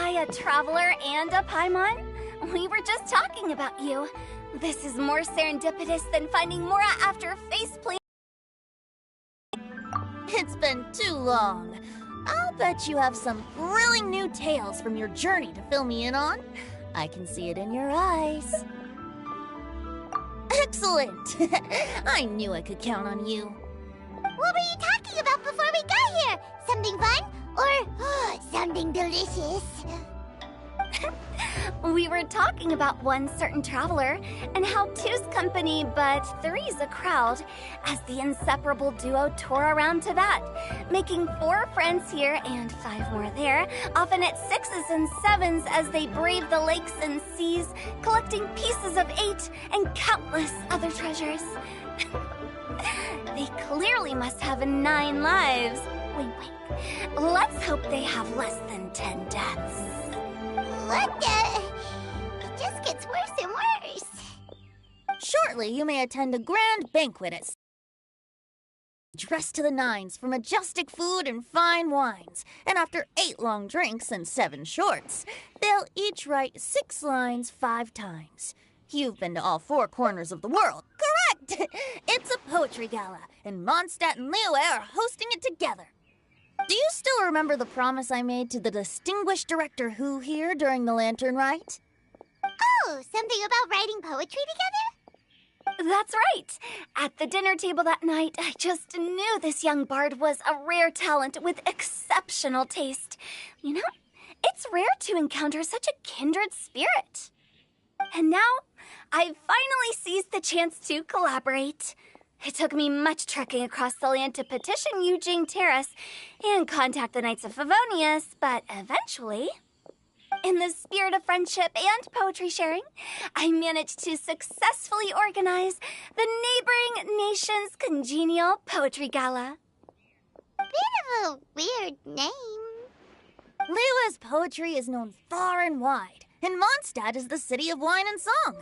Hi, a traveler and a Paimon. We were just talking about you. This is more serendipitous than finding Mora after faceplant. It's been too long. I'll bet you have some thrilling new tales from your journey to fill me in on. I can see it in your eyes. Excellent! I knew I could count on you. What were you talking about before we got here? Something fun? Or something delicious? We were talking about one certain traveler, and how two's company, but three's a crowd, as the inseparable duo tore around Tibet, making 4 friends here and 5 more there, often at 6s and 7s as they brave the lakes and seas, collecting pieces of 8 and countless other treasures. They clearly must have 9 lives. Wait. Let's hope they have less than 10 deaths. What the? It just gets worse and worse. Shortly, you may attend a grand banquet at dressed to the nines for majestic food and fine wines. And after 8 long drinks and 7 shorts, they'll each write 6 lines 5 times. You've been to all 4 corners of the world. Correct! It's a poetry gala, and Mondstadt and Liyue are hosting it together. Do you still remember the promise I made to the distinguished director Who here during the lantern rite? Oh, something about writing poetry together? That's right! At the dinner table that night, I just knew this young bard was a rare talent with exceptional taste. You know, it's rare to encounter such a kindred spirit. And now, I've finally seized the chance to collaborate. It took me much trekking across the land to petition Eugene Terrace and contact the Knights of Favonius, but eventually, in the spirit of friendship and poetry sharing, I managed to successfully organize the Neighboring Nations Congenial Poetry Gala. Bit of a weird name. Liyue's poetry is known far and wide, and Mondstadt is the city of wine and song.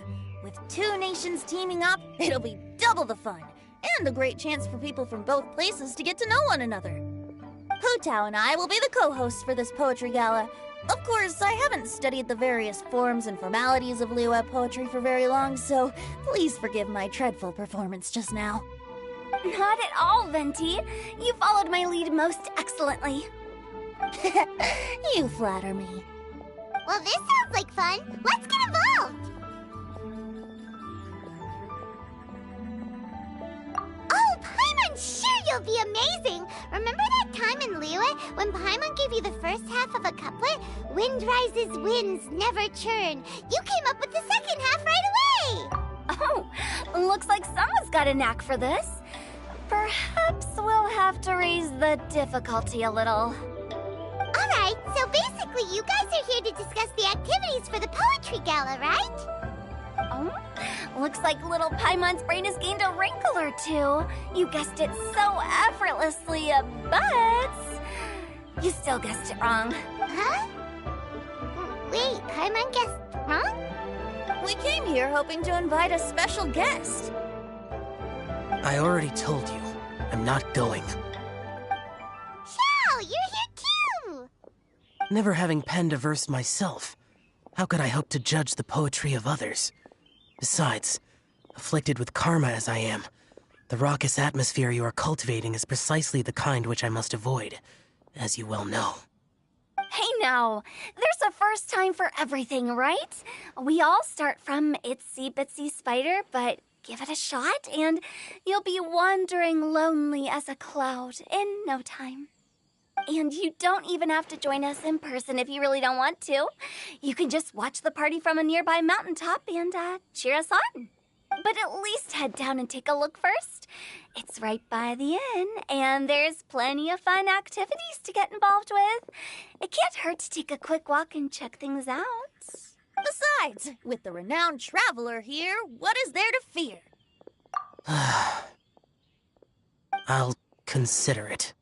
With 2 nations teaming up, it'll be double the fun, and a great chance for people from both places to get to know one another. Hu Tao and I will be the co-hosts for this poetry gala. Of course, I haven't studied the various forms and formalities of Liyue poetry for very long, so please forgive my dreadful performance just now. Not at all, Venti. You followed my lead most excellently. You flatter me. Well, this sounds like fun. Let's get involved. Oh, Paimon, sure you'll be amazing. Remember that time in Liyue when Paimon gave you the first half of a couplet? Wind rises, winds never churn. You came up with the second half right away. Oh, looks like someone's got a knack for this. Perhaps we'll have to raise the difficulty a little. Alright, so basically you guys are here to discuss the activities for the poetry gala, right? Oh, looks like little Paimon's brain has gained a wrinkle or 2. You guessed it so effortlessly, but you still guessed it wrong. Huh? Wait, Paimon guessed wrong? We came here hoping to invite a special guest. I already told you, I'm not going. Xiao, you're here too! Never having penned a verse myself, how could I hope to judge the poetry of others? Besides, afflicted with karma as I am, the raucous atmosphere you are cultivating is precisely the kind which I must avoid, as you well know. Hey now, there's a first time for everything, right? We all start from itsy bitsy spider, but give it a shot and you'll be wandering lonely as a cloud in no time. And you don't even have to join us in person if you really don't want to. You can just watch the party from a nearby mountaintop and cheer us on. But at least head down and take a look first. It's right by the inn, and there's plenty of fun activities to get involved with. It can't hurt to take a quick walk and check things out. Besides, with the renowned traveler here, what is there to fear? I'll consider it.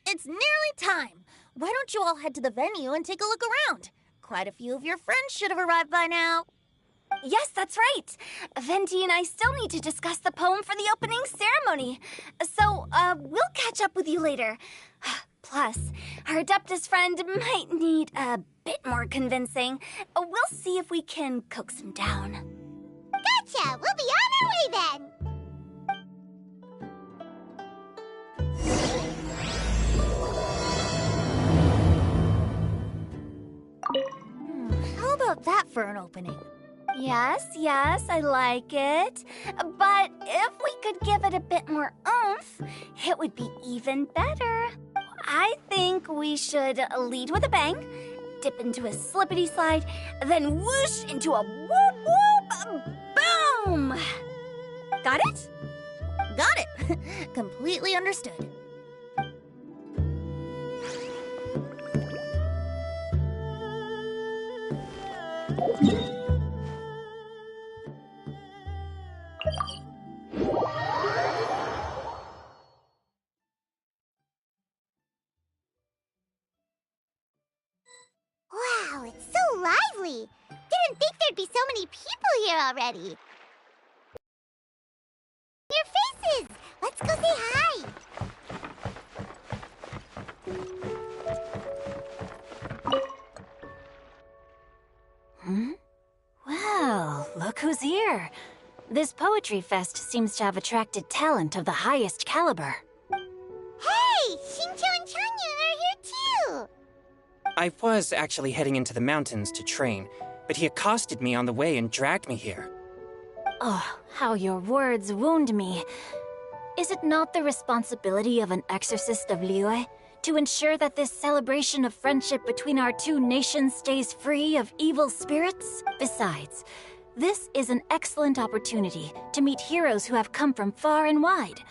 It's nearly time. Why don't you all head to the venue and take a look around? Quite a few of your friends should have arrived by now. Yes, that's right. Venti and I still need to discuss the poem for the opening ceremony. So, we'll catch up with you later. Plus, our Adeptus friend might need a bit more convincing. We'll see if we can coax him down. Gotcha! We'll be on our way then! How about that for an opening? Yes, I like it. But if we could give it a bit more oomph, it would be even better. I think we should lead with a bang, dip into a slippity slide, then whoosh into a whoop whoop boom! Got it? Got it! Completely understood. Wow, it's so lively! Didn't think there'd be so many people here already. Your faces! Let's go say hi! Well, look who's here. This poetry fest seems to have attracted talent of the highest caliber. Hey! Xingqiu and Changyun are here too! I was actually heading into the mountains to train, but he accosted me on the way and dragged me here. Oh, how your words wound me. Is it not the responsibility of an exorcist of Liyue to ensure that this celebration of friendship between our two nations stays free of evil spirits? Besides, this is an excellent opportunity to meet heroes who have come from far and wide.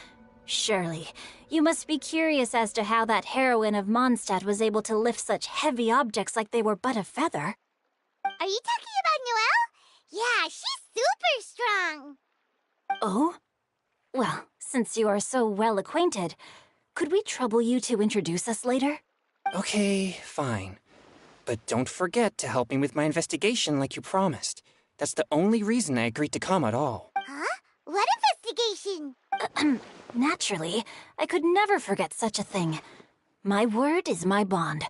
Surely, you must be curious as to how that heroine of Mondstadt was able to lift such heavy objects like they were but a feather. Are you talking about Noelle? Yeah, she's super strong! Oh? Well, since you are so well acquainted, could we trouble you to introduce us later? Okay, fine. But don't forget to help me with my investigation like you promised. That's the only reason I agreed to come at all. Huh? What investigation? Naturally, I could never forget such a thing. My word is my bond.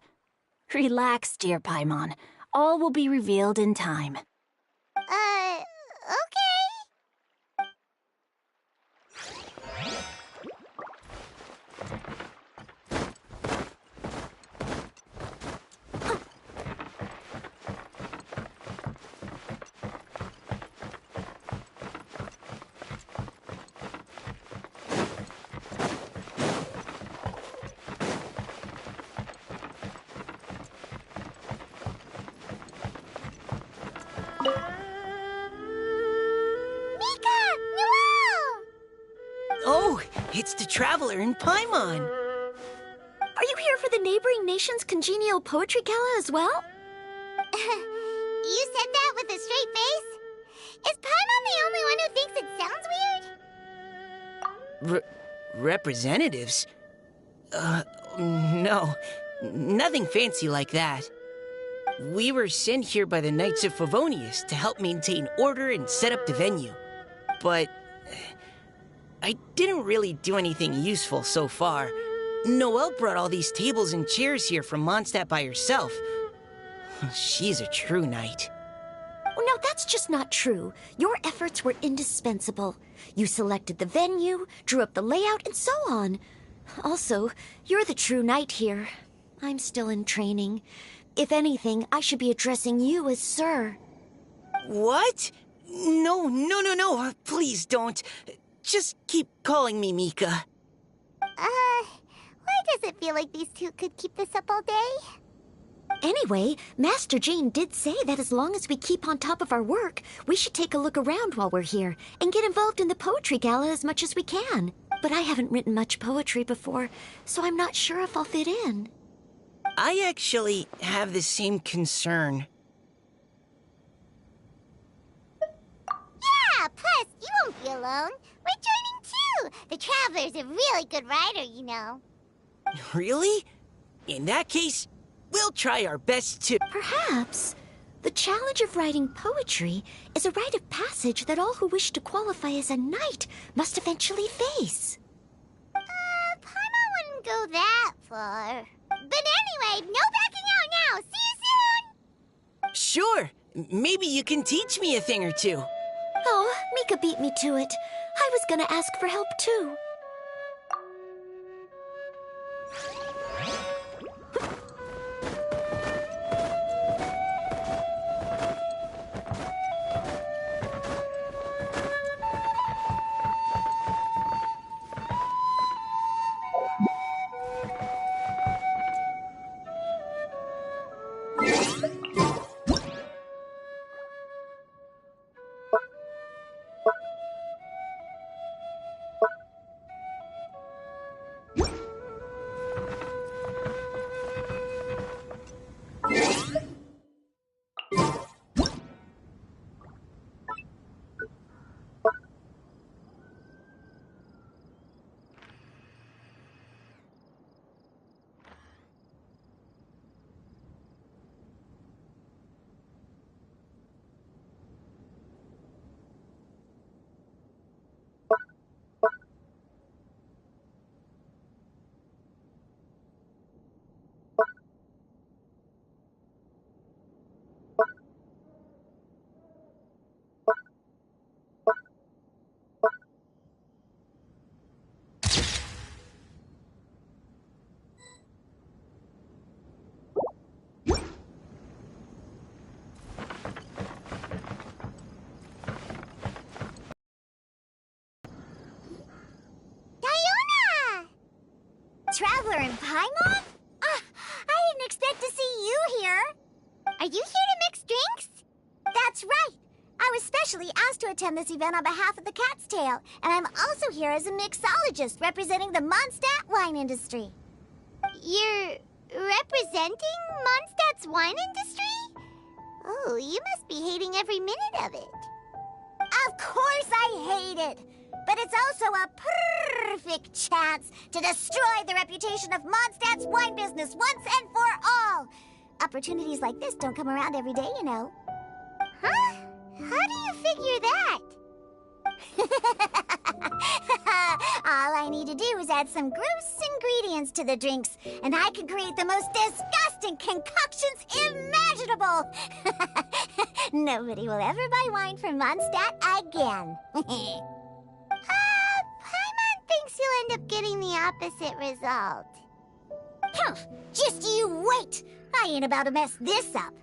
Relax, dear Paimon. All will be revealed in time. Okay. Oh, it's the Traveler in Paimon. Are you here for the neighboring nation's congenial poetry gala as well? You said that with a straight face? Is Paimon the only one who thinks it sounds weird? Representatives? No. Nothing fancy like that. We were sent here by the Knights of Favonius to help maintain order and set up the venue. But I didn't really do anything useful so far. Noelle brought all these tables and chairs here from Mondstadt by herself. She's a true knight. Oh, no, that's just not true. Your efforts were indispensable. You selected the venue, drew up the layout, and so on. Also, you're the true knight here. I'm still in training. If anything, I should be addressing you as Sir. What? No. Please don't. Just keep calling me Mika. Why does it feel like these two could keep this up all day? Anyway, Master Jane did say that as long as we keep on top of our work, we should take a look around while we're here and get involved in the poetry gala as much as we can. But I haven't written much poetry before, so I'm not sure if I'll fit in. I actually have the same concern. Yeah, plus, you won't be alone. We're joining too. The Traveler's a really good writer, you know. Really? In that case, we'll try our best to... Perhaps. The challenge of writing poetry is a rite of passage that all who wish to qualify as a knight must eventually face. Paimon wouldn't go that far. But anyway, no backing out now. See you soon! Sure, maybe you can teach me a thing or two. Oh, Mika beat me to it. I was gonna ask for help too. Traveler in Paimon? I didn't expect to see you here. Are you here to mix drinks? That's right. I was specially asked to attend this event on behalf of the Cat's Tail, and I'm also here as a mixologist representing the Mondstadt wine industry. You're representing Mondstadt's wine industry? Oh, you must be hating every minute of it. Of course I hate it! But it's also a perfect chance to destroy the reputation of Mondstadt's wine business once and for all. Opportunities like this don't come around every day, you know. Huh? How do you figure that? All I need to do is add some gross ingredients to the drinks, and I can create the most disgusting concoctions imaginable. Nobody will ever buy wine from Mondstadt again. Paimon thinks you'll end up getting the opposite result. Just you wait! I ain't about to mess this up.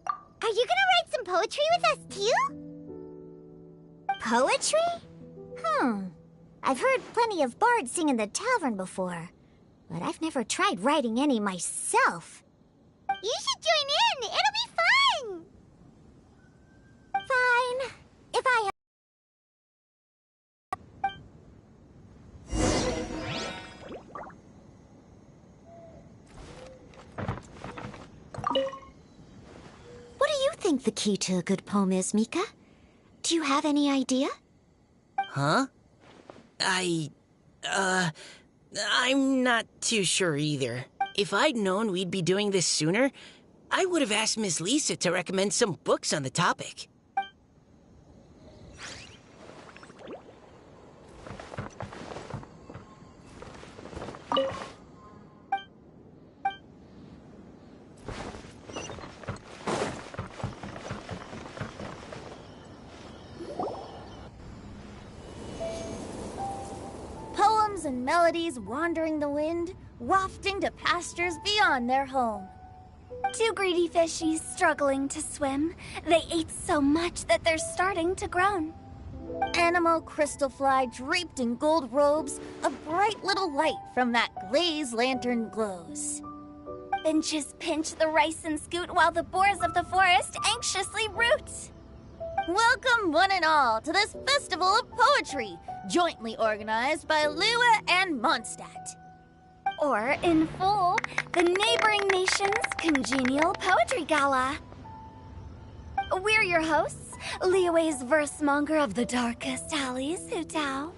Are you gonna write some poetry with us, too? Poetry? I've heard plenty of bards sing in the tavern before, but I've never tried writing any myself. You should join in! It'll be fun! Fine. If I... What do you think the key to a good poem is, Mika? Do you have any idea? Huh? I'm not too sure either. If I'd known we'd be doing this sooner, I would have asked Miss Lisa to recommend some books on the topic. Poems and melodies wandering the wind, wafting to pastures beyond their home. Two greedy fishies struggling to swim. They ate so much that they're starting to groan. Animal crystal fly draped in gold robes, a bright little light from that glazed lantern glows. Finches pinch the rice and scoot while the boars of the forest anxiously root. Welcome one and all to this festival of poetry, jointly organized by Lua and Mondstadt. Or, in full, the neighboring nation's congenial poetry gala. We're your hosts, Liyue's verse monger of the darkest alleys, Hu Tao.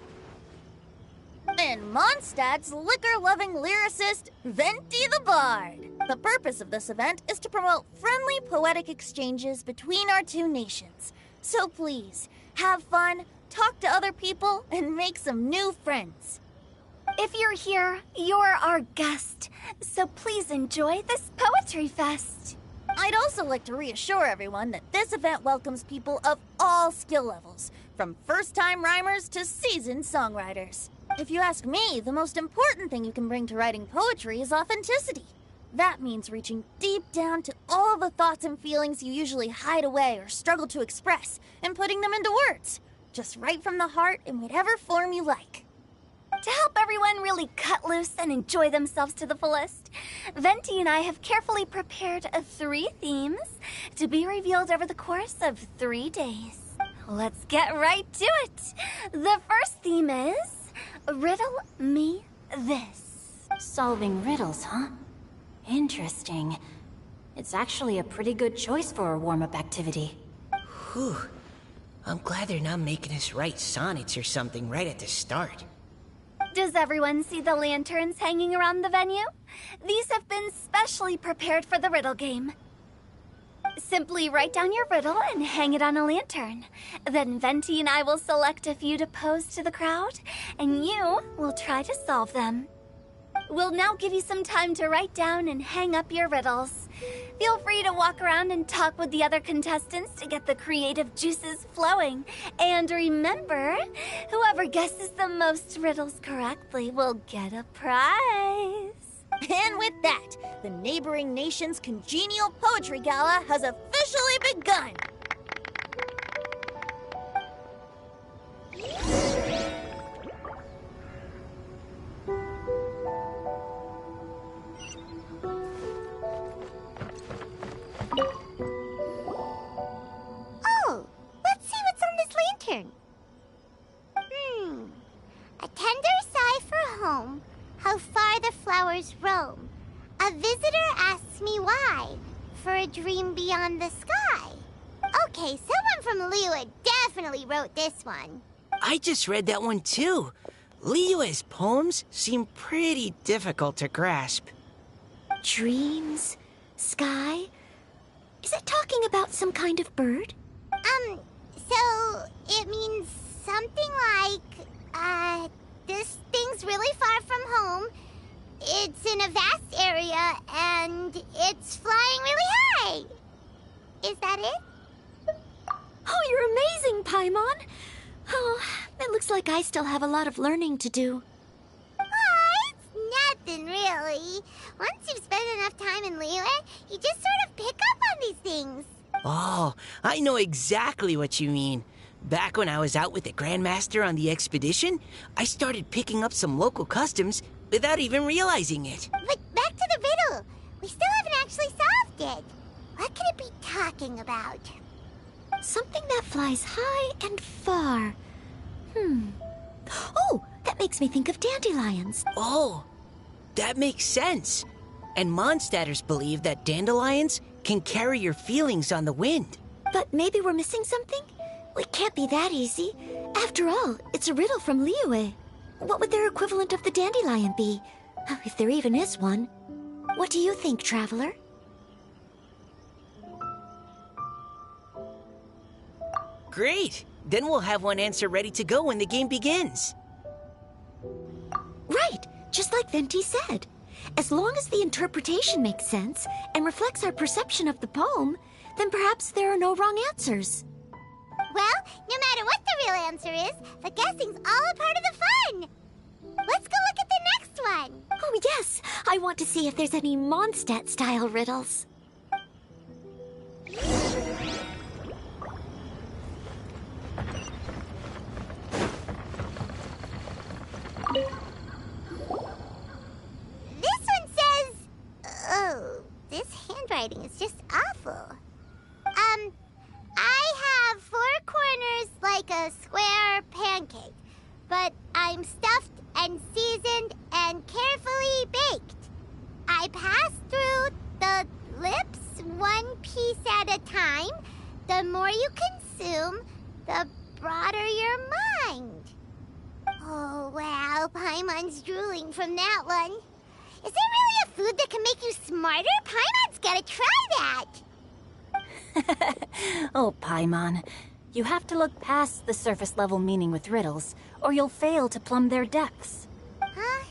and Mondstadt's liquor-loving lyricist, Venti the Bard. The purpose of this event is to promote friendly poetic exchanges between our two nations. So please, have fun, talk to other people, and make some new friends. If you're here, you're our guest, so please enjoy this Poetry Fest. I'd also like to reassure everyone that this event welcomes people of all skill levels, from first-time rhymers to seasoned songwriters. If you ask me, the most important thing you can bring to writing poetry is authenticity. That means reaching deep down to all the thoughts and feelings you usually hide away or struggle to express, and putting them into words. Just right from the heart in whatever form you like. To help everyone really cut loose and enjoy themselves to the fullest, Venti and I have carefully prepared 3 themes to be revealed over the course of 3 days. Let's get right to it. The first theme is Riddle Me This. Solving riddles, huh? Interesting. It's actually a pretty good choice for a warm-up activity. Whew. I'm glad they're not making us write sonnets or something right at the start. Does everyone see the lanterns hanging around the venue? These have been specially prepared for the riddle game. Simply write down your riddle and hang it on a lantern. Then Venti and I will select a few to pose to the crowd, and you will try to solve them. We'll now give you some time to write down and hang up your riddles. Feel free to walk around and talk with the other contestants to get the creative juices flowing. And remember, whoever guesses the most riddles correctly will get a prize. And with that, the neighboring nation's congenial poetry gala has officially begun. Oh, let's see what's on this lantern. A tender sigh for home, how far the flowers roam. A visitor asks me why, for a dream beyond the sky. Okay, someone from Liyue definitely wrote this one. I just read that one too. Liyue's poems seem pretty difficult to grasp. Dreams? Sky? Is it talking about some kind of bird? So it means something like, this thing's really far from home. It's in a vast area, and it's flying really high. Is that it? Oh, you're amazing, Paimon! Oh, it looks like I still have a lot of learning to do. Oh, it's nothing really. Once you've spent enough time in Liyue, you just sort of pick up on these things. Oh, I know exactly what you mean. Back when I was out with the Grandmaster on the expedition, I started picking up some local customs without even realizing it. But back to the riddle. We still haven't actually solved it. What could it be talking about? Something that flies high and far. Oh, that makes me think of dandelions. Oh, that makes sense. And Mondstadters believe that dandelions can carry your feelings on the wind. But maybe we're missing something? It can't be that easy. After all, it's a riddle from Liyue. What would their equivalent of the dandelion be? If there even is one. What do you think, Traveler? Great! Then we'll have one answer ready to go when the game begins. Right, just like Venti said. As long as the interpretation makes sense and reflects our perception of the poem, then perhaps there are no wrong answers. Well, no matter what the real answer is, the guessing's all a part of the fun. Let's go look at the next one. Oh, yes. I want to see if there's any Mondstadt-style riddles. This one says... Oh, this handwriting is just awful. I have 4 corners like a square pancake, but I'm stuffed and seasoned and carefully baked. I pass through the lips 1 piece at a time. The more you consume, the broader your mind. Oh, wow, Paimon Paimon's drooling from that one. Is there really a food that can make you smarter? Paimon's gotta try that! Oh, Paimon. You have to look past the surface level meaning with riddles, or you'll fail to plumb their depths. Huh?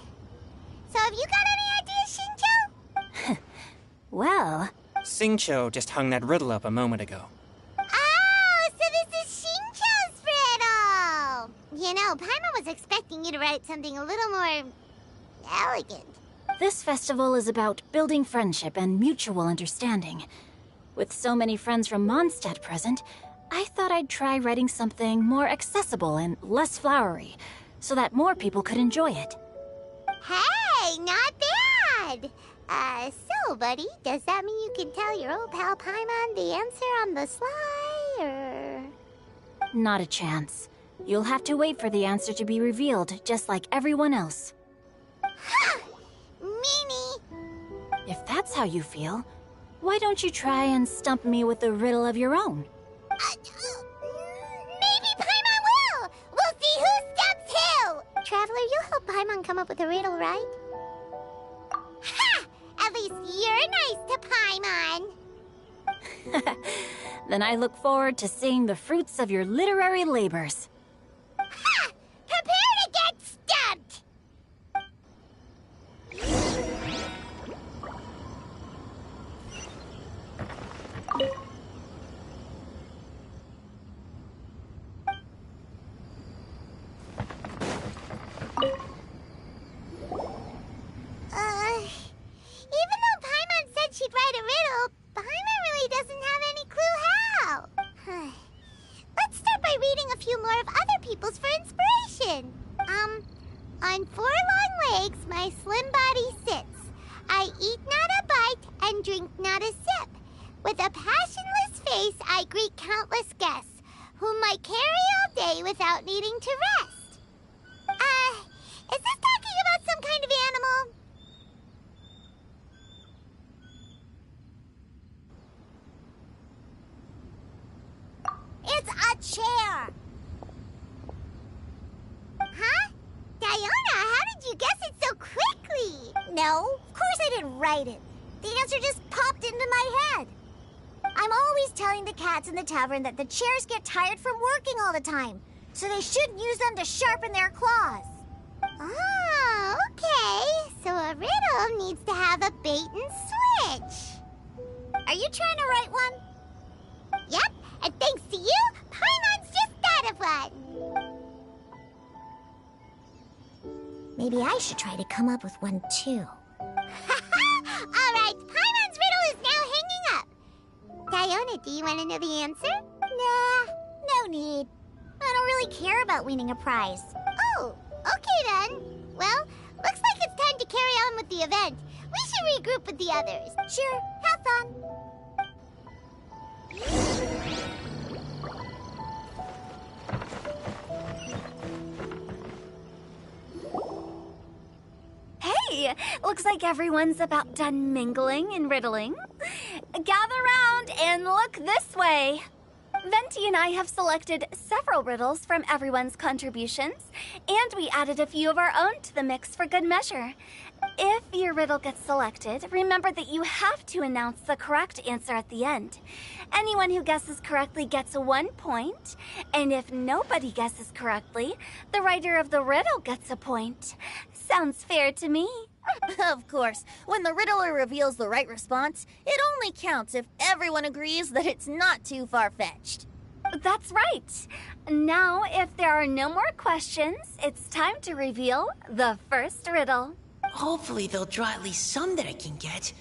So have you got any ideas, Shinjo? Well, Xingqiu just hung that riddle up a moment ago. Oh, so this is Shinjo's riddle! You know, Paimon was expecting you to write something a little more elegant. this festival is about building friendship and mutual understanding. With so many friends from Mondstadt present, I thought I'd try writing something more accessible and less flowery, so that more people could enjoy it. Hey, not bad! So, buddy, does that mean you can tell your old pal Paimon the answer on the sly, or...? Not a chance. You'll have to wait for the answer to be revealed, just like everyone else. Ha! Meanie! If that's how you feel, why don't you try and stump me with a riddle of your own? Maybe Paimon will! We'll see who stumps who! Traveler, you'll help Paimon come up with a riddle, right? Ha! At least you're nice to Paimon! Then I look forward to seeing the fruits of your literary labors. Ha! Prepare to get stumped! Even though Paimon said she'd write a riddle, Paimon really doesn't have any clue how. Let's start by reading a few more of other people's for inspiration. On 4 long legs my slim body sits. I eat not a bite and drink not a sip. With a passionless face I greet countless guests, whom I carry all day without needing to rest. Is this talking about some kind of animal? It's a chair! Huh? Diona, how did you guess it so quickly? No, of course I didn't write it. The answer just popped into my head. I'm always telling the cats in the tavern that the chairs get tired from working all the time, so they shouldn't use them to sharpen their claws. Oh, okay. So a riddle needs to have a bait and switch. Are you trying to write one? Yep, and thanks to you, Paimon's just thought of one. Maybe I should try to come up with one too. All right, Paimon's riddle is now hanging up. Diona, do you want to know the answer? Nah, no need. I don't really care about winning a prize. Oh, okay then. Well, looks like it's time to carry on with the event. We should regroup with the others. Sure, have fun. Hey, looks like everyone's about done mingling and riddling. Gather round and look this way. Venti and I have selected several riddles from everyone's contributions, and we added a few of our own to the mix for good measure. If your riddle gets selected, remember that you have to announce the correct answer at the end. Anyone who guesses correctly gets 1 point, and if nobody guesses correctly, the writer of the riddle gets a point. Sounds fair to me. Of course, when the riddler reveals the right response, it only counts if everyone agrees that it's not too far-fetched. That's right. Now, if there are no more questions, it's time to reveal the first riddle. Hopefully they'll draw at least some that I can get.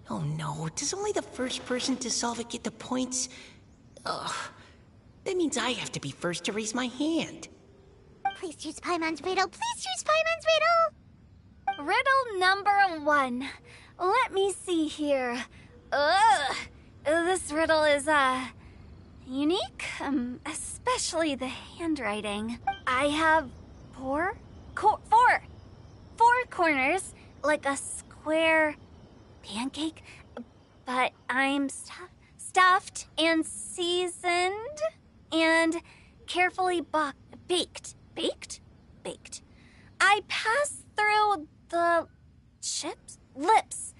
Oh no, does only the first person to solve it get the points? Ugh, that means I have to be first to raise my hand. Please choose Paimon's riddle. Please choose Paimon's riddle. Riddle number 1. Let me see here. Ugh, this riddle is, unique, especially the handwriting. I have four corners, like a square pancake, but I'm stuffed and seasoned and carefully baked. Baked? I pass through the lips,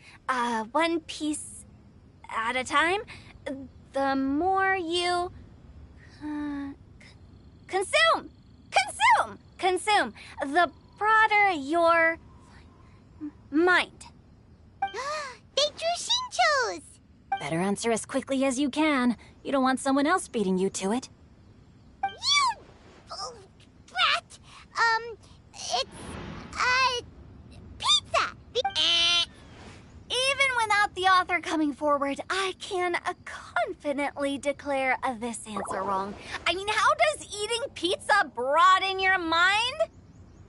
one piece at a time. The more you consume, the broader your mind. They drew Shinchos! Better answer as quickly as you can. You don't want someone else beating you to it. You... oh, brat! It's... pizza! Even without the author coming forward, I can confidently declare this answer wrong. I mean, how does eating pizza broaden your mind?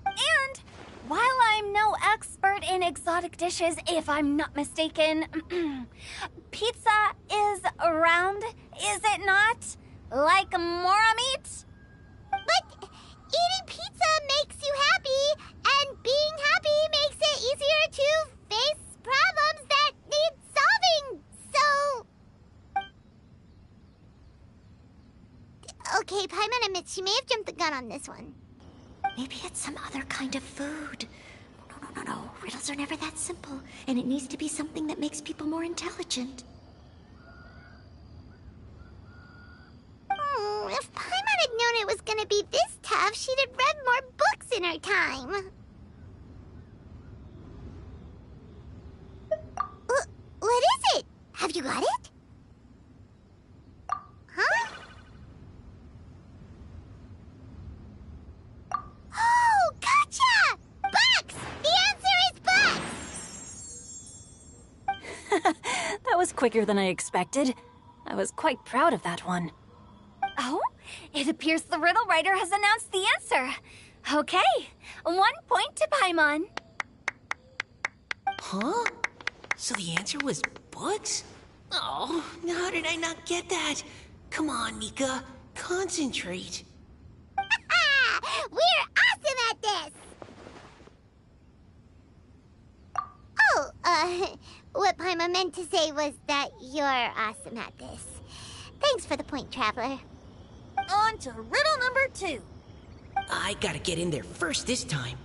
And while I'm no expert in exotic dishes, if I'm not mistaken, pizza is round, is it not? Like mora meat? But eating pizza makes you happy, and being happy makes it easier to face problems that need solving, so... Okay, Paimon admits she may have jumped the gun on this one. Maybe it's some other kind of food. No. Riddles are never that simple, and it needs to be something that makes people more intelligent. If Paimon had known it was gonna be this tough, she'd have read more books in her time. What is it? Have you got it? Huh? Oh, gotcha! Bucks! The answer is bucks! That was quicker than I expected. I was quite proud of that one. Oh, it appears the riddle writer has announced the answer. Okay, 1 point to Paimon. Huh? So the answer was books? Oh, how did I not get that? Come on, Nika. Concentrate. We're awesome at this! Oh, what Paimon meant to say was that you're awesome at this. Thanks for the point, Traveler. On to riddle number 2. I gotta get in there first this time.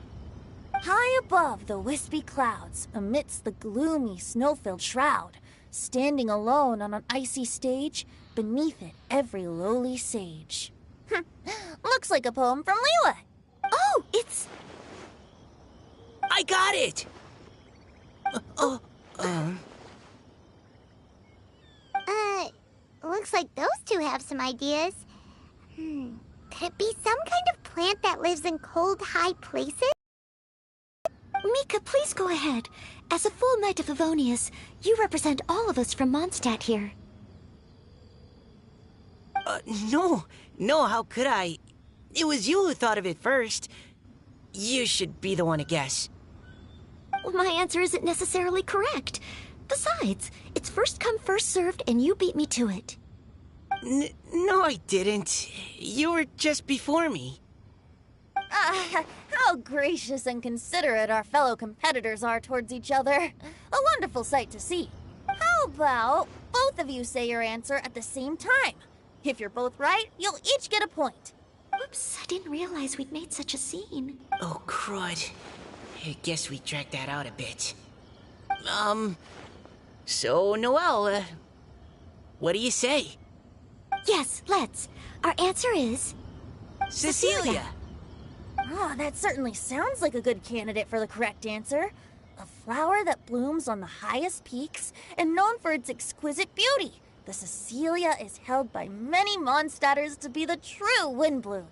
High above the wispy clouds, amidst the gloomy snow-filled shroud, standing alone on an icy stage, beneath it every lowly sage. Looks like a poem from Liyue. Oh, it's... I got it! Looks like those two have some ideas. Could it be some kind of plant that lives in cold, high places? Mika, please go ahead. As a full Knight of Favonius, you represent all of us from Mondstadt here. No, how could I? It was you who thought of it first. You should be the one to guess. Well, my answer isn't necessarily correct. Besides, it's first come, first served, and you beat me to it. No, I didn't. You were just before me. How gracious and considerate our fellow competitors are towards each other. A wonderful sight to see. How about both of you say your answer at the same time? If you're both right, you'll each get a point. Oops, I didn't realize we'd made such a scene. Oh, crud. I guess we dragged that out a bit. So, Noelle, what do you say? Yes, let's. Our answer is... Cecilia! Oh, that certainly sounds like a good candidate for the correct answer. A flower that blooms on the highest peaks and known for its exquisite beauty. The Cecilia is held by many Mondstadters to be the true windbloom.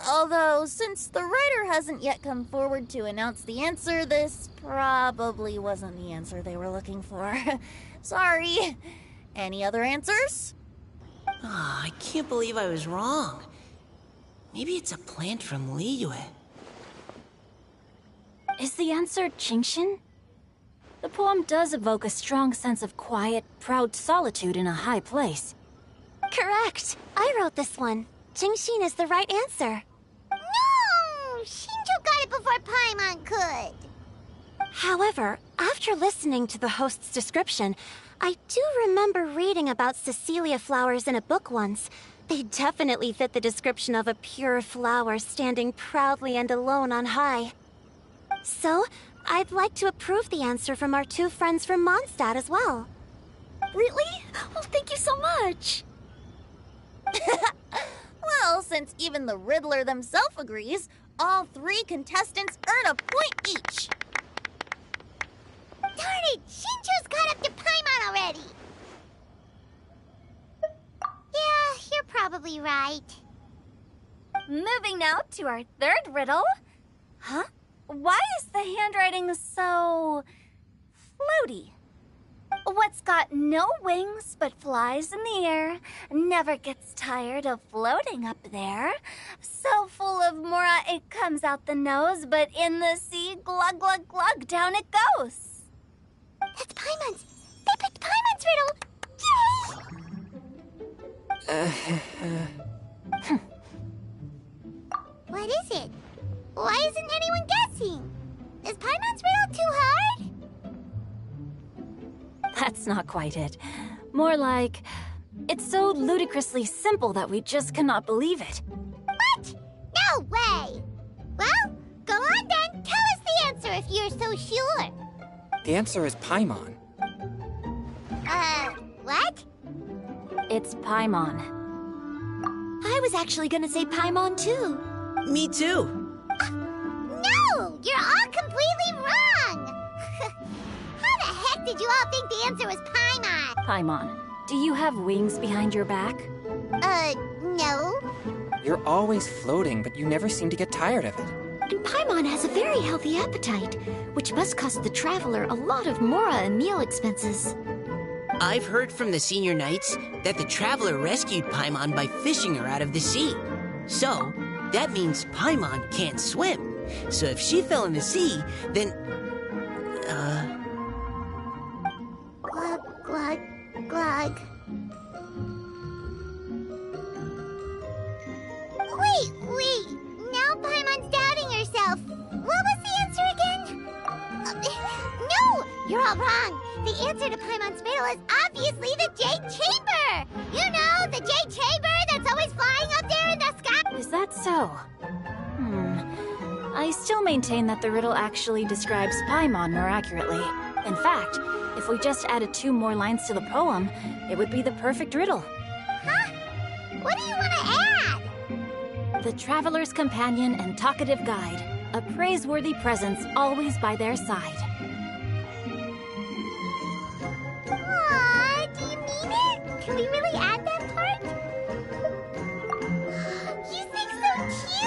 Although, since the writer hasn't yet come forward to announce the answer, this probably wasn't the answer they were looking for. Sorry. Any other answers? I can't believe I was wrong. Maybe it's a plant from Liyue. Is the answer Genshin? The poem does evoke a strong sense of quiet, proud solitude in a high place. Correct. I wrote this one. Genshin is the right answer. No! Shinjo got it before Paimon could. However, after listening to the host's description, I do remember reading about Cecilia flowers in a book once, They definitely fit the description of a pure flower standing proudly and alone on high. So, I'd like to approve the answer from our 2 friends from Mondstadt as well. Really? Oh, thank you so much. Well, since even the Riddler themselves agrees, all 3 contestants earn a point each. Darn it! Shinjo's caught up to Paimon already! Yeah, you're probably right. Moving now to our 3rd riddle. Huh? Why is the handwriting so floaty? What's got no wings but flies in the air, never gets tired of floating up there. So full of mora it comes out the nose, but in the sea, glug glug glug, down it goes. That's Paimon's! They picked Paimon's riddle! Yay! What is it? Why isn't anyone guessing? Is Paimon's riddle too hard? That's not quite it. More like, it's so ludicrously simple that we just cannot believe it. What? No way! Well, go on then. Tell us the answer if you're so sure. The answer is Paimon. What? It's Paimon. I was actually gonna say Paimon too. Me too. No! You're all completely wrong! How the heck did you all think the answer was Paimon? Paimon, do you have wings behind your back? No. You're always floating, but you never seem to get tired of it. And Paimon has a very healthy appetite, which must cost the traveler a lot of mora and meal expenses. I've heard from the senior knights that the traveler rescued Paimon by fishing her out of the sea. So, that means Paimon can't swim. So if she fell in the sea, then... Glug, glug, glug. Wait. Now Paimon's doubting herself. What was the answer again? No! You're all wrong. The answer to Paimon's riddle is obviously the Jade Chamber! You know, the Jade Chamber that's always flying up there in the sky! Is that so? I still maintain that the riddle actually describes Paimon more accurately. In fact, if we just added 2 more lines to the poem, it would be the perfect riddle. Huh? What do you want to add? The traveler's companion and talkative guide, a praiseworthy presence always by their side. Aw, do you mean it? Can we really add that part? You think so cute!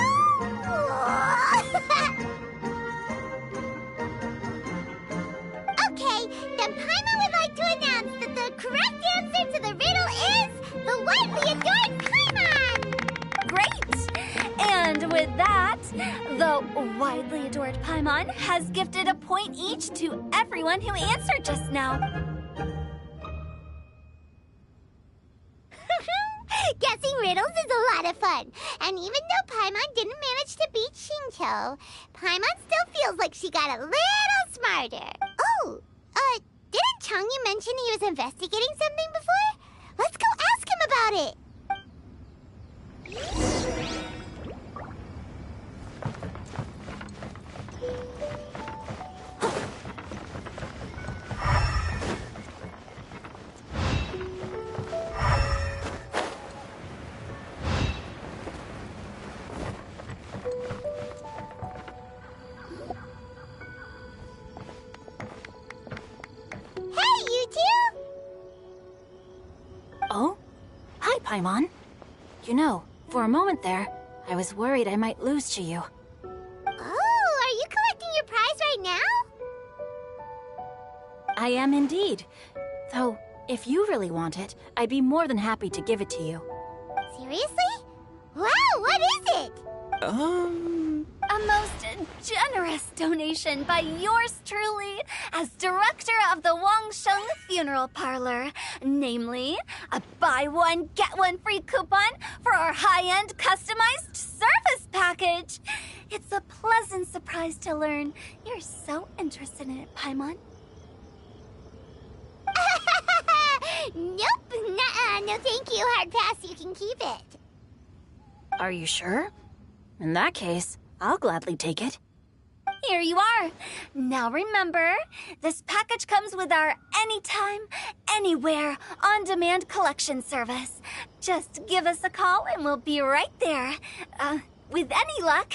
Okay, then Paimon would like to announce that the correct answer to the riddle is the widely adored Paimon! Great! And with that, the widely adored Paimon has gifted a point each to everyone who answered just now. Guessing riddles is a lot of fun. And even though Paimon didn't manage to beat Shinjo, Paimon still feels like she got a little smarter. Oh, didn't Changyu mention he was investigating something before? Let's go ask him about it. Hey, you two! Oh? Hi, Paimon. You know, for a moment there, I was worried I might lose to you. Oh, are you collecting your prize right now? I am indeed. Though, if you really want it, I'd be more than happy to give it to you. Seriously? Wow, what is it? A most generous donation by yours truly as director of the Wangsheng Funeral Parlor. Namely, a buy one, get one free coupon for our high-end customized service package. It's a pleasant surprise to learn you're so interested in it, Paimon. Nope, nuh-uh, no thank you, hard pass, you can keep it. Are you sure? In that case, I'll gladly take it. Here you are. Now remember, this package comes with our anytime, anywhere, on-demand collection service. Just give us a call and we'll be right there. With any luck,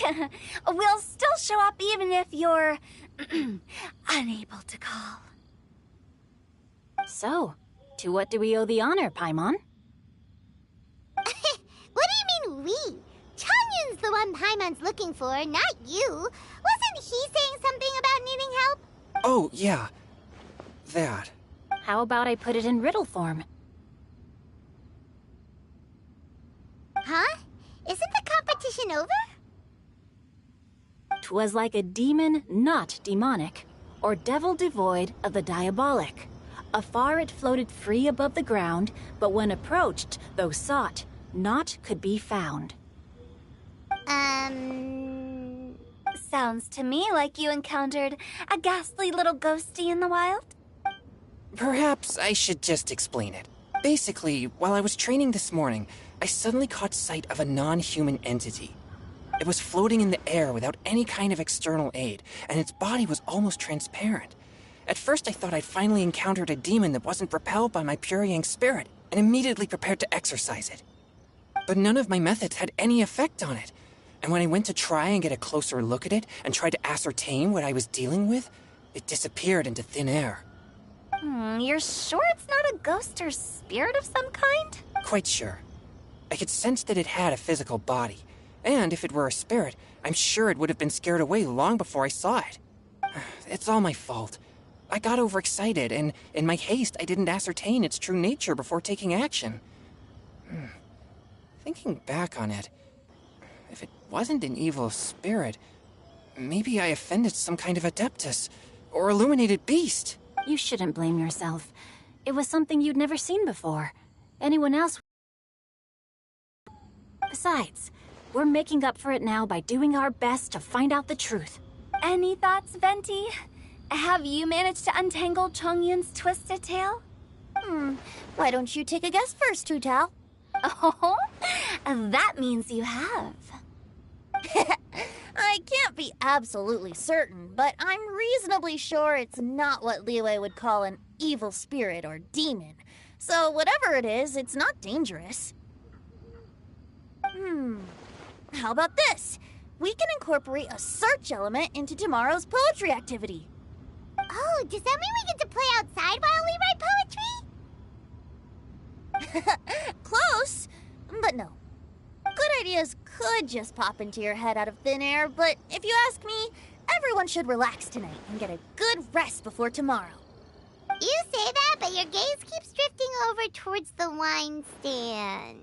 we'll still show up even if you're unable to call. So, to what do we owe the honor, Paimon? What do you mean, we? Chongyun's the one Paimon's looking for, not you. Wasn't he saying something about needing help? Oh, yeah. That. How about I put it in riddle form? Huh? Isn't the competition over? 'Twas like a demon not demonic, or devil devoid of the diabolic. Afar it floated free above the ground, but when approached, though sought, naught could be found. Sounds to me like you encountered a ghastly little ghosty in the wild. Perhaps I should just explain it. Basically, while I was training this morning, I suddenly caught sight of a non-human entity. It was floating in the air without any kind of external aid, and its body was almost transparent. At first I thought I'd finally encountered a demon that wasn't repelled by my pure yang spirit, and immediately prepared to exorcise it. But none of my methods had any effect on it, and when I went to try and get a closer look at it and tried to ascertain what I was dealing with, it disappeared into thin air. You're sure it's not a ghost or spirit of some kind? Quite sure. I could sense that it had a physical body, and if it were a spirit, I'm sure it would have been scared away long before I saw it. It's all my fault. I got overexcited, and in my haste, I didn't ascertain its true nature before taking action. Thinking back on it, if it wasn't an evil spirit, maybe I offended some kind of adeptus or illuminated beast. You shouldn't blame yourself. It was something you'd never seen before. Anyone else... Besides, we're making up for it now by doing our best to find out the truth. Any thoughts, Venti? Have you managed to untangle Chongyun's twisted tail? Why don't you take a guess first, Tutao? Oh, that means you have. I can't be absolutely certain, but I'm reasonably sure it's not what Liyue would call an evil spirit or demon. So whatever it is, it's not dangerous. How about this? We can incorporate a search element into tomorrow's poetry activity. Oh, does that mean we get to play outside while we write poetry? Close, but no. Good ideas could just pop into your head out of thin air, but if you ask me, everyone should relax tonight and get a good rest before tomorrow. You say that, but your gaze keeps drifting over towards the wine stand.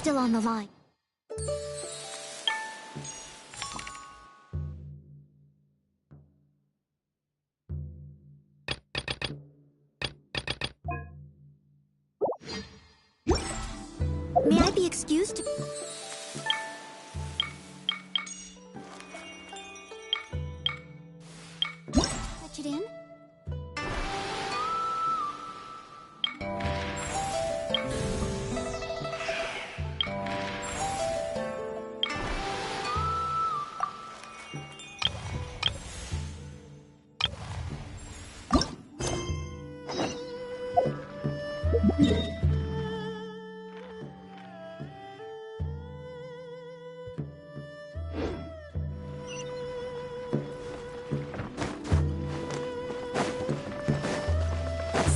still on the line. May I be excused? Touch it in?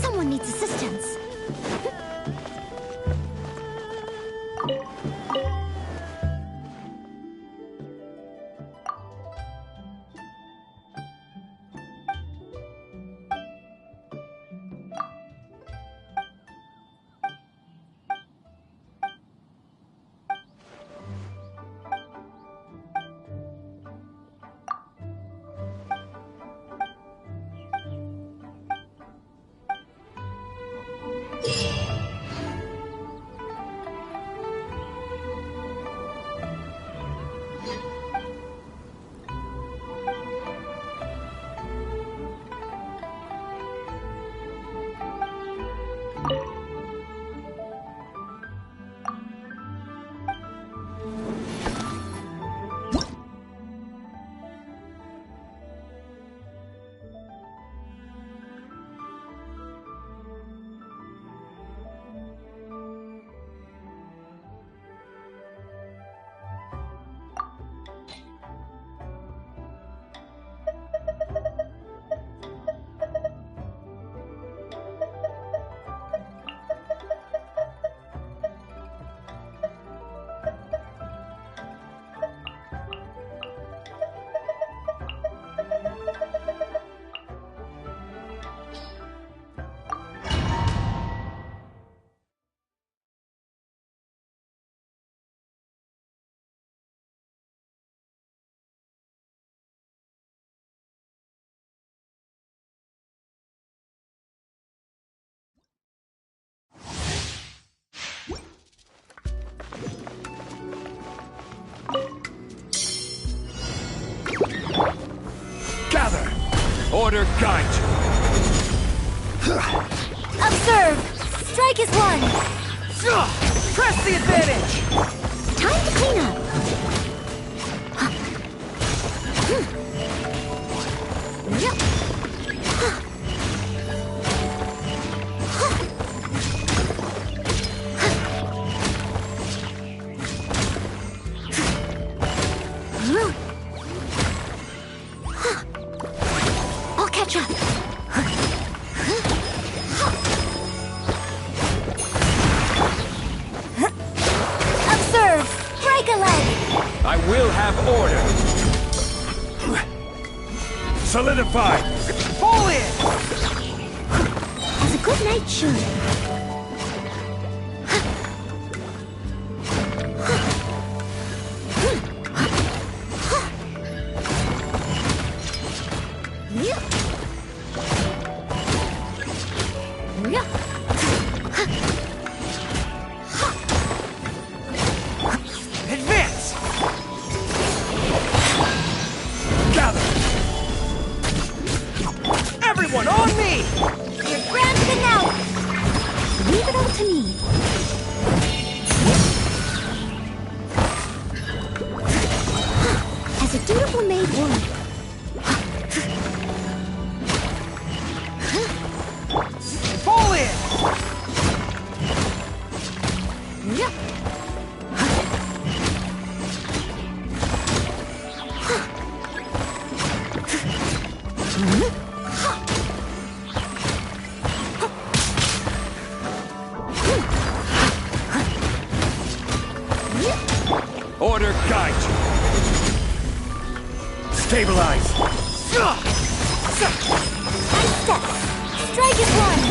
Someone needs assistance. Gather! Order guide you! Observe! Strike is one! Press the advantage! Time to clean up! I'll catch up! Observe! Break a leg! I will have order! Solidify! Fall in! As a good knight should. Advance! Gather! Everyone on me! You're granted now! Leave it all to me. As a dutiful maid would. Fall in! Order guide you! Stabilize! And step. Strike is one.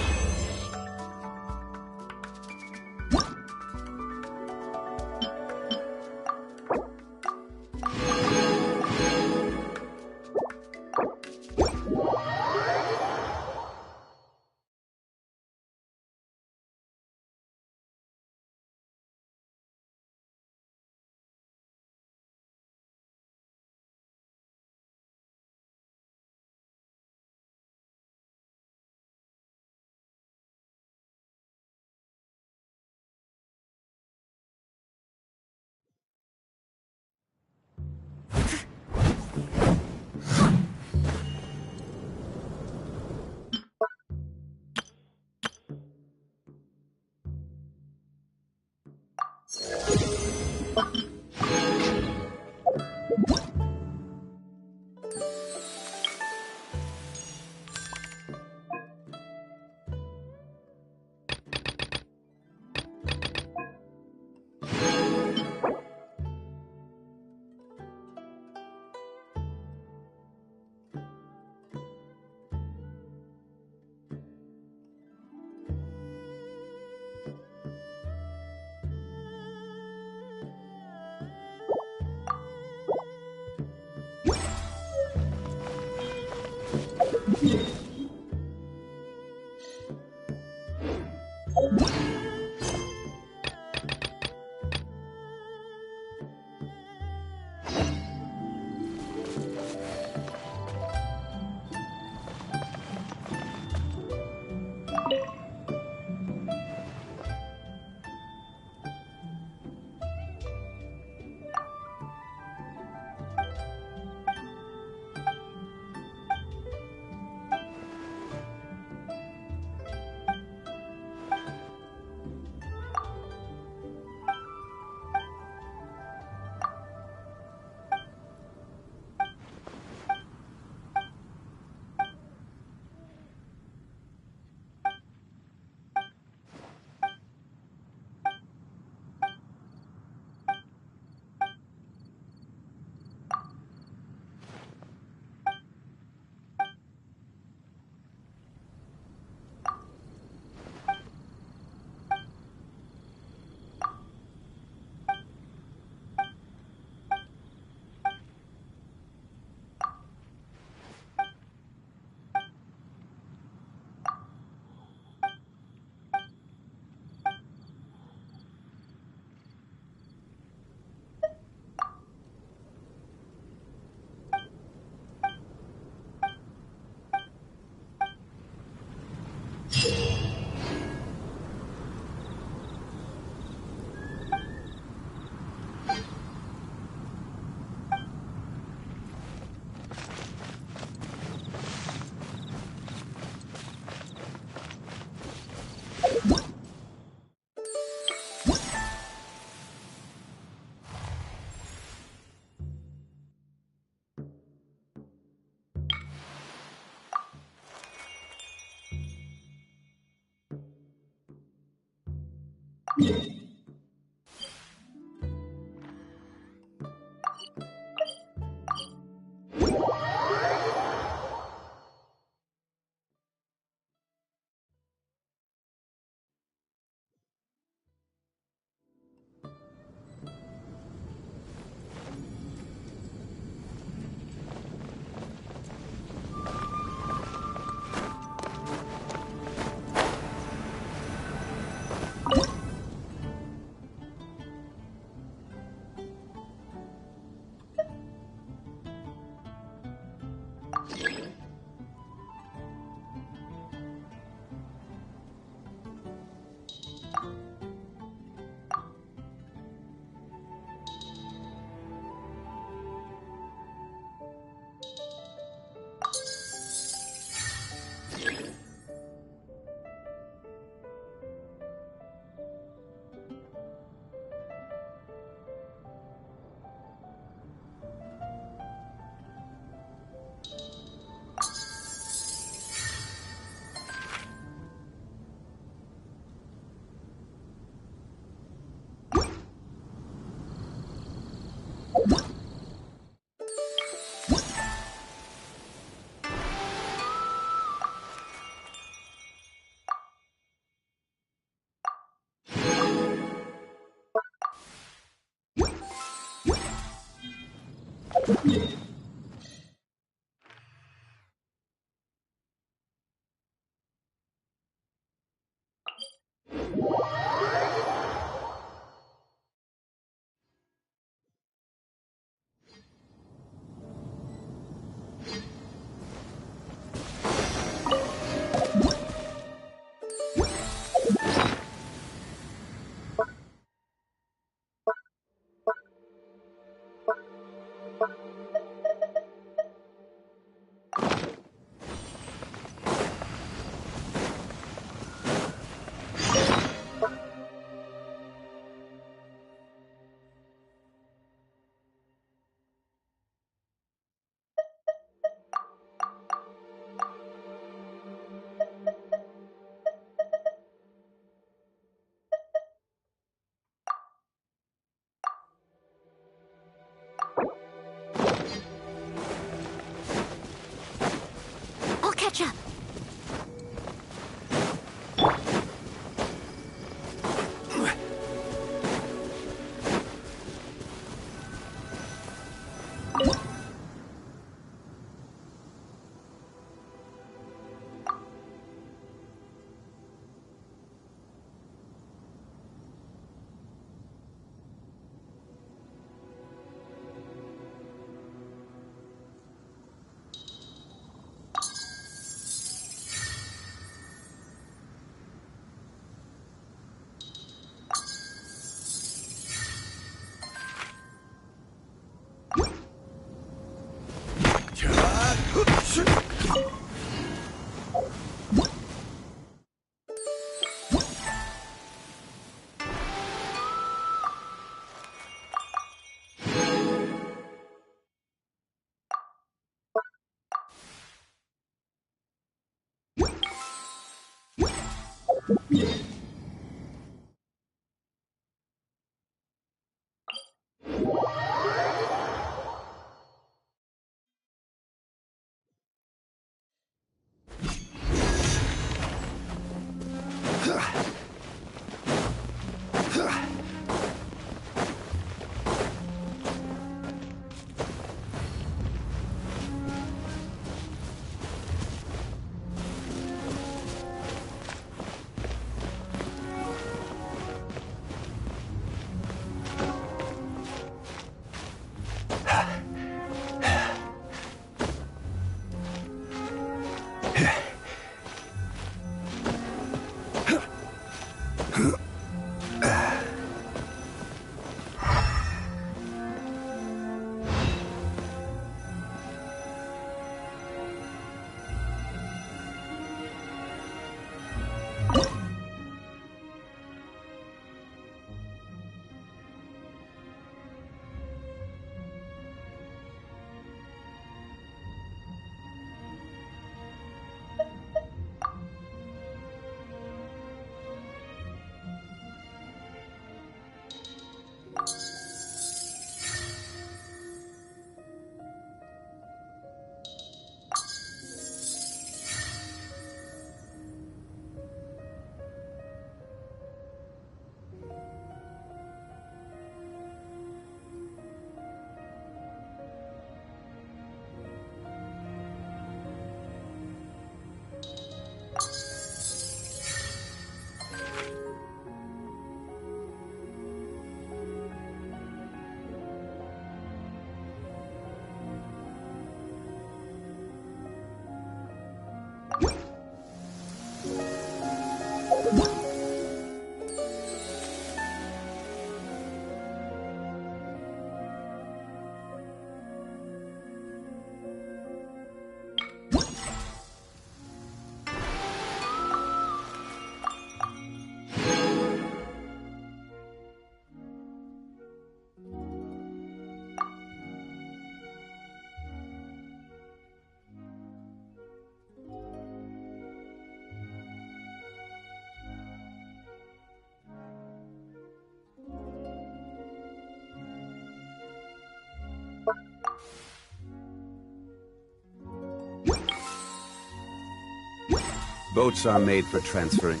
Boats are made for transferring.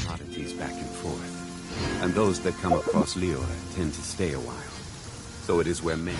Oddities back and forth. And those that come across Liyue tend to stay a while. So it is where many...